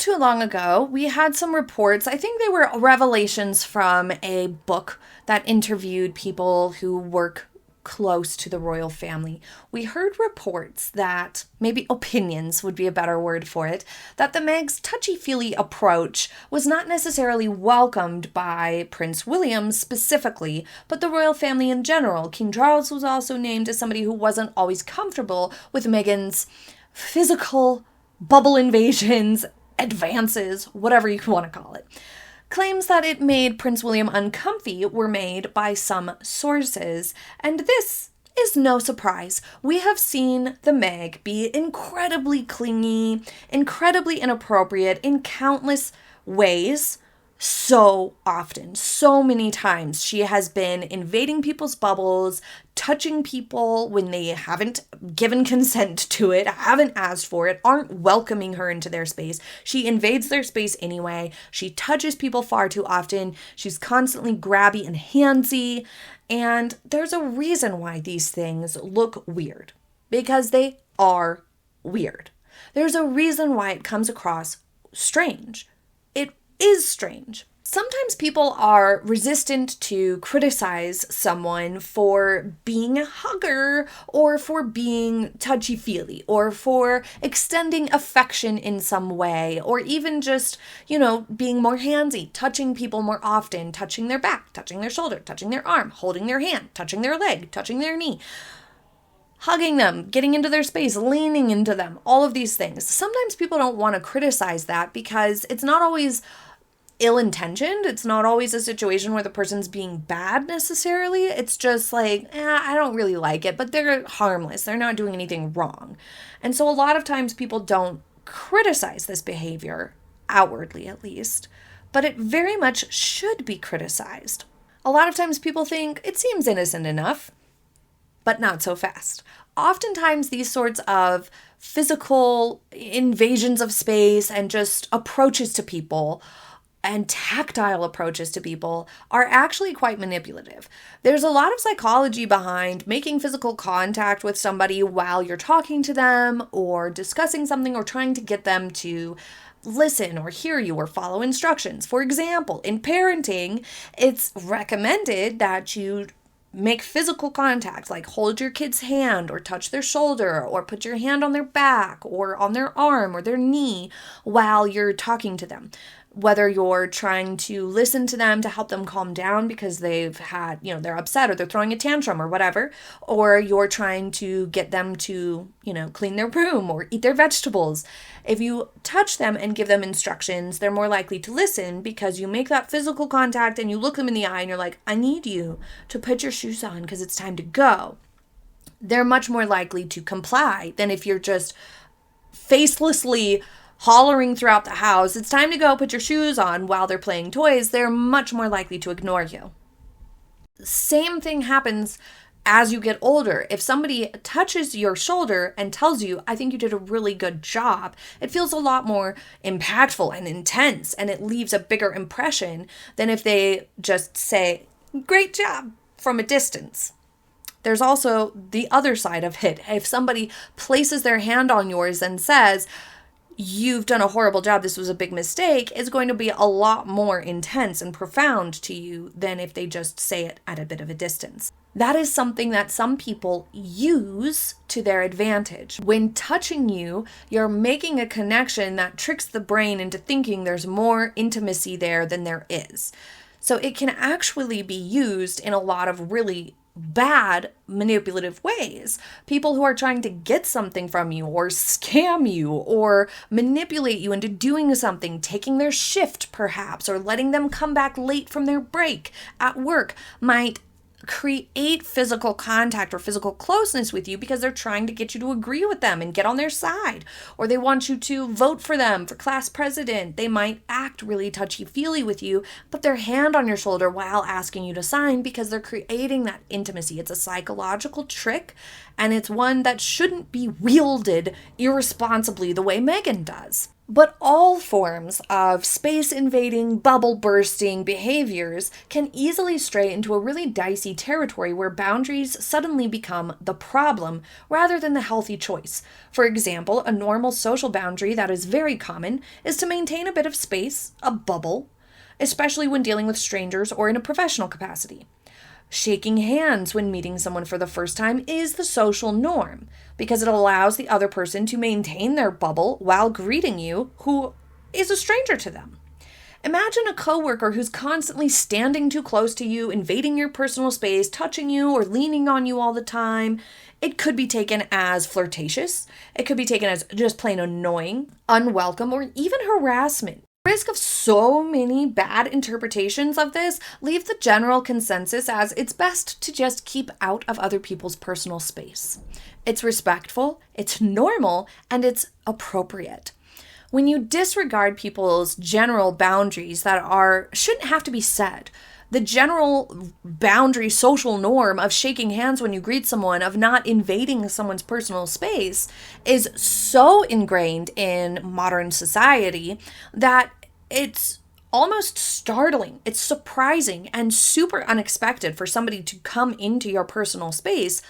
not too long ago, we had some reports. I think they were revelations from a book that interviewed people who work close to the royal family. We heard reports that, maybe opinions would be a better word for it, that the Meg's touchy-feely approach was not necessarily welcomed by Prince William specifically, but the royal family in general. King Charles was also named as somebody who wasn't always comfortable with Meghan's physical bubble invasions, advances, whatever you want to call it. Claims that it made Prince William uncomfy were made by some sources, and this is no surprise. We have seen the Meg be incredibly clingy, incredibly inappropriate in countless ways. So often, so many times, she has been invading people's bubbles, touching people when they haven't given consent to it, haven't asked for it, aren't welcoming her into their space. She invades their space anyway. She touches people far too often. She's constantly grabby and handsy. And there's a reason why these things look weird, because they are weird. There's a reason why it comes across strange. It is strange. Sometimes people are resistant to criticize someone for being a hugger or for being touchy-feely or for extending affection in some way or even just, being more handsy, touching people more often, touching their back, touching their shoulder, touching their arm, holding their hand, touching their leg, touching their knee, hugging them, getting into their space, leaning into them, all of these things. Sometimes people don't want to criticize that because it's not always ill-intentioned. It's not always a situation where the person's being bad necessarily. It's just like, I don't really like it, but they're harmless. They're not doing anything wrong. And so a lot of times people don't criticize this behavior, outwardly at least, but it very much should be criticized. A lot of times people think it seems innocent enough, but not so fast. Oftentimes these sorts of physical invasions of space and just approaches to people and tactile approaches to people are actually quite manipulative. There's a lot of psychology behind making physical contact with somebody while you're talking to them or discussing something or trying to get them to listen or hear you or follow instructions. For example, in parenting, it's recommended that you make physical contact, like hold your kid's hand or touch their shoulder or put your hand on their back or on their arm or their knee while you're talking to them. Whether you're trying to listen to them to help them calm down because they've had, they're upset or they're throwing a tantrum or whatever, or you're trying to get them to, clean their room or eat their vegetables. If you touch them and give them instructions, they're more likely to listen because you make that physical contact and you look them in the eye and you're like, I need you to put your shoes on because it's time to go. They're much more likely to comply than if you're just facelessly hollering throughout the house, it's time to go, put your shoes on, while they're playing toys. They're much more likely to ignore you. Same thing happens as you get older. If somebody touches your shoulder and tells you, I think you did a really good job, it feels a lot more impactful and intense, and it leaves a bigger impression than if they just say, great job, from a distance. There's also the other side of it. If somebody places their hand on yours and says, you've done a horrible job, this was a big mistake, is going to be a lot more intense and profound to you than if they just say it at a bit of a distance. That is something that some people use to their advantage. When touching you, you're making a connection that tricks the brain into thinking there's more intimacy there than there is. So it can actually be used in a lot of really bad manipulative ways. People who are trying to get something from you or scam you or manipulate you into doing something, taking their shift perhaps, or letting them come back late from their break at work might create physical contact or physical closeness with you because they're trying to get you to agree with them and get on their side, or they want you to vote for them for class president. They might act really touchy-feely with you, put their hand on your shoulder while asking you to sign because they're creating that intimacy. It's a psychological trick, and it's one that shouldn't be wielded irresponsibly the way Meghan does. But all forms of space invading, bubble bursting behaviors can easily stray into a really dicey territory where boundaries suddenly become the problem rather than the healthy choice. For example, a normal social boundary that is very common is to maintain a bit of space, a bubble, especially when dealing with strangers or in a professional capacity. Shaking hands when meeting someone for the first time is the social norm because it allows the other person to maintain their bubble while greeting you, who is a stranger to them. Imagine a coworker who's constantly standing too close to you, invading your personal space, touching you, or leaning on you all the time. It could be taken as flirtatious. It could be taken as just plain annoying, unwelcome, or even harassment. The risk of so many bad interpretations of this leave the general consensus as it's best to just keep out of other people's personal space. It's respectful, it's normal, and it's appropriate. When you disregard people's general boundaries that shouldn't have to be said, the general boundary social norm of shaking hands when you greet someone, of not invading someone's personal space, is so ingrained in modern society that it's almost startling. It's surprising and super unexpected for somebody to come into your personal space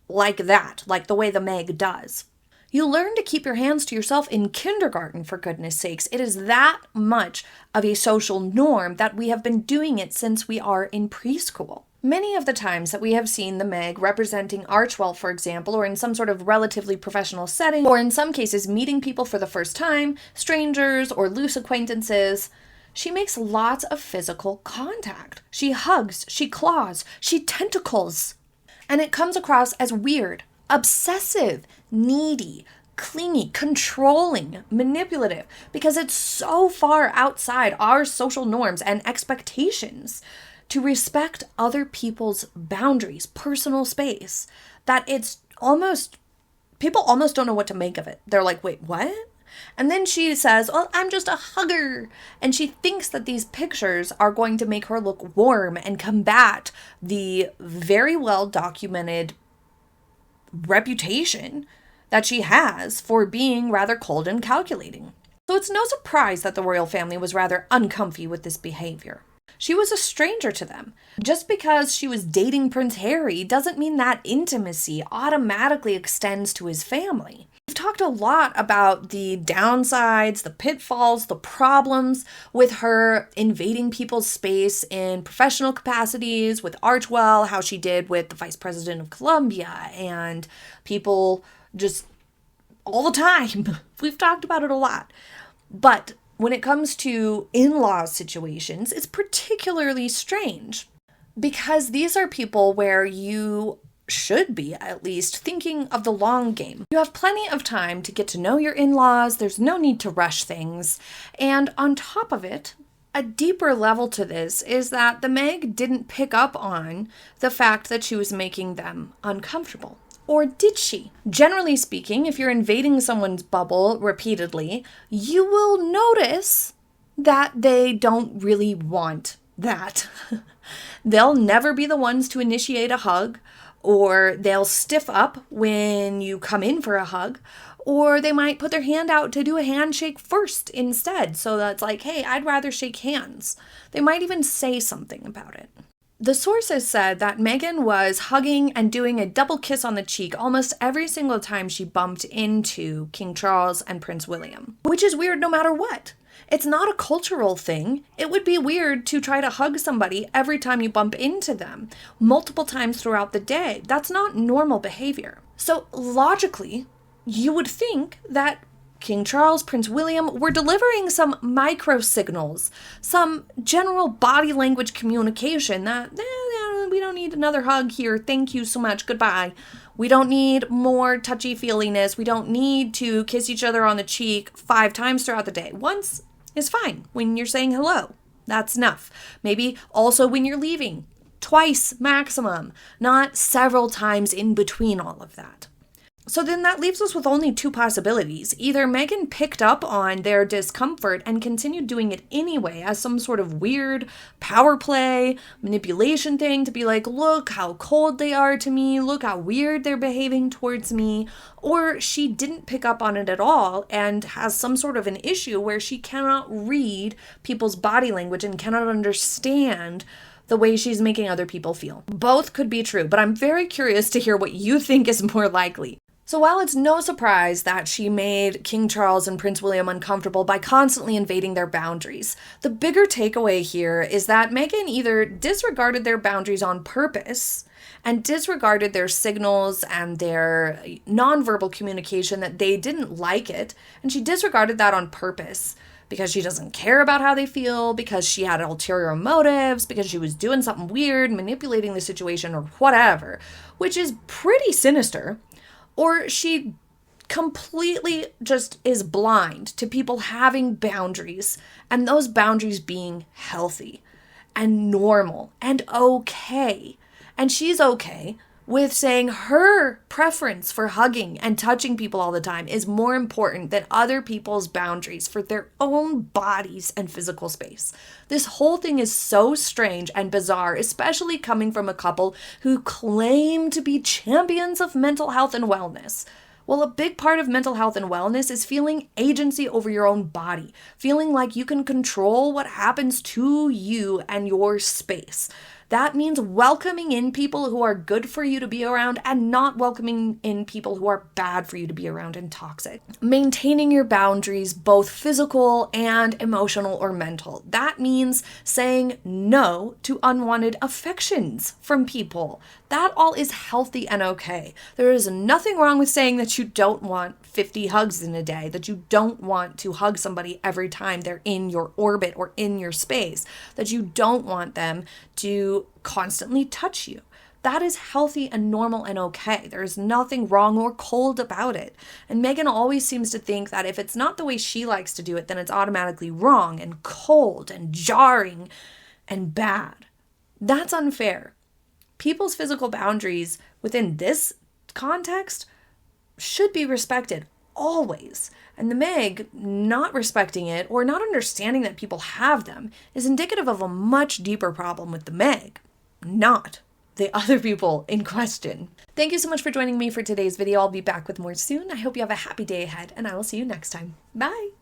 like that, like the way the Meg does. You learn to keep your hands to yourself in kindergarten, for goodness sakes. It is that much of a social norm that we have been doing it since we are in preschool. Many of the times that we have seen the Meg representing Archewell, for example, or in some sort of relatively professional setting, or in some cases meeting people for the first time, strangers or loose acquaintances, she makes lots of physical contact. She hugs, she claws, she tentacles. And it comes across as weird, obsessive, needy, clingy, controlling, manipulative, because it's so far outside our social norms and expectations to respect other people's boundaries, personal space, that people almost don't know what to make of it. They're like, wait, what? And then she says, well, I'm just a hugger. And she thinks that these pictures are going to make her look warm and combat the very well documented reputation that she has for being rather cold and calculating. So it's no surprise that the royal family was rather uncomfy with this behavior. She was a stranger to them. Just because she was dating Prince Harry doesn't mean that intimacy automatically extends to his family. We've talked a lot about the downsides, the pitfalls, the problems with her invading people's space in professional capacities, with Archewell, how she did with the Vice President of Colombia, and people just all the time. We've talked about it a lot. But when it comes to in-law situations, it's particularly strange because these are people where you should be at least thinking of the long game. You have plenty of time to get to know your in-laws. There's no need to rush things. And on top of it, a deeper level to this is that the Meg didn't pick up on the fact that she was making them uncomfortable. Or did she? Generally speaking, if you're invading someone's bubble repeatedly, you will notice that they don't really want that. They'll never be the ones to initiate a hug, or they'll stiff up when you come in for a hug, or they might put their hand out to do a handshake first instead. So that's like, hey, I'd rather shake hands. They might even say something about it. The sources said that Meghan was hugging and doing a double kiss on the cheek almost every single time she bumped into King Charles and Prince William, which is weird no matter what. It's not a cultural thing. It would be weird to try to hug somebody every time you bump into them, multiple times throughout the day. That's not normal behavior. So logically, you would think that King Charles, Prince William were delivering some micro signals, some general body language communication that we don't need another hug here. Thank you so much. Goodbye. We don't need more touchy-feeliness. We don't need to kiss each other on the cheek 5 times throughout the day. Once is fine when you're saying hello. That's enough. Maybe also when you're leaving. Twice maximum, not several times in between all of that. So then that leaves us with only two possibilities. Either Meghan picked up on their discomfort and continued doing it anyway as some sort of weird power play, manipulation thing to be like, look how cold they are to me, look how weird they're behaving towards me, or she didn't pick up on it at all and has some sort of an issue where she cannot read people's body language and cannot understand the way she's making other people feel. Both could be true, but I'm very curious to hear what you think is more likely. So while it's no surprise that she made King Charles and Prince William uncomfortable by constantly invading their boundaries, the bigger takeaway here is that Meghan either disregarded their boundaries on purpose and disregarded their signals and their nonverbal communication that they didn't like it, and she disregarded that on purpose because she doesn't care about how they feel, because she had ulterior motives, because she was doing something weird, manipulating the situation or whatever, which is pretty sinister. Or she completely just is blind to people having boundaries and those boundaries being healthy and normal and okay. And she's okay with saying her preference for hugging and touching people all the time is more important than other people's boundaries for their own bodies and physical space. This whole thing is so strange and bizarre, especially coming from a couple who claim to be champions of mental health and wellness. Well, a big part of mental health and wellness is feeling agency over your own body, feeling like you can control what happens to you and your space. That means welcoming in people who are good for you to be around and not welcoming in people who are bad for you to be around and toxic. Maintaining your boundaries, both physical and emotional or mental. That means saying no to unwanted affections from people. That all is healthy and okay. There is nothing wrong with saying that you don't want 50 hugs in a day, that you don't want to hug somebody every time they're in your orbit or in your space, that you don't want them to constantly touch you. That is healthy and normal and okay. There is nothing wrong or cold about it. And Meghan always seems to think that if it's not the way she likes to do it, then it's automatically wrong and cold and jarring and bad. That's unfair. People's physical boundaries within this context should be respected always. And the Meg not respecting it or not understanding that people have them is indicative of a much deeper problem with the Meg, not the other people in question. Thank you so much for joining me for today's video. I'll be back with more soon. I hope you have a happy day ahead, and I will see you next time. Bye!